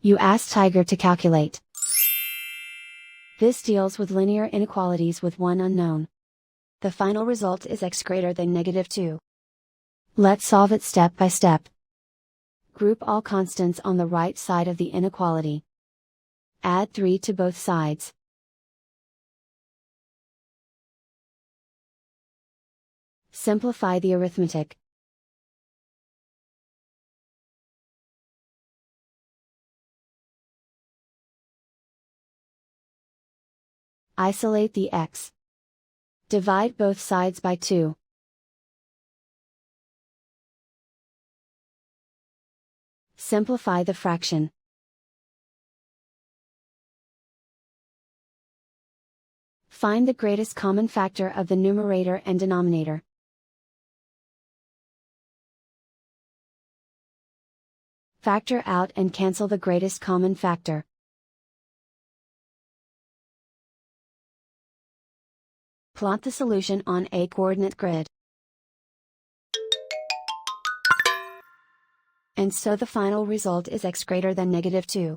You ask Tiger to calculate. This deals with linear inequalities with one unknown. The final result is x greater than -2. Let's solve it step by step. Group all constants on the right side of the inequality. Add 3 to both sides. Simplify the arithmetic. Isolate the x. Divide both sides by 2. Simplify the fraction. Find the greatest common factor of the numerator and denominator. Factor out and cancel the greatest common factor. Plot the solution on a coordinate grid. And so the final result is x greater than -2.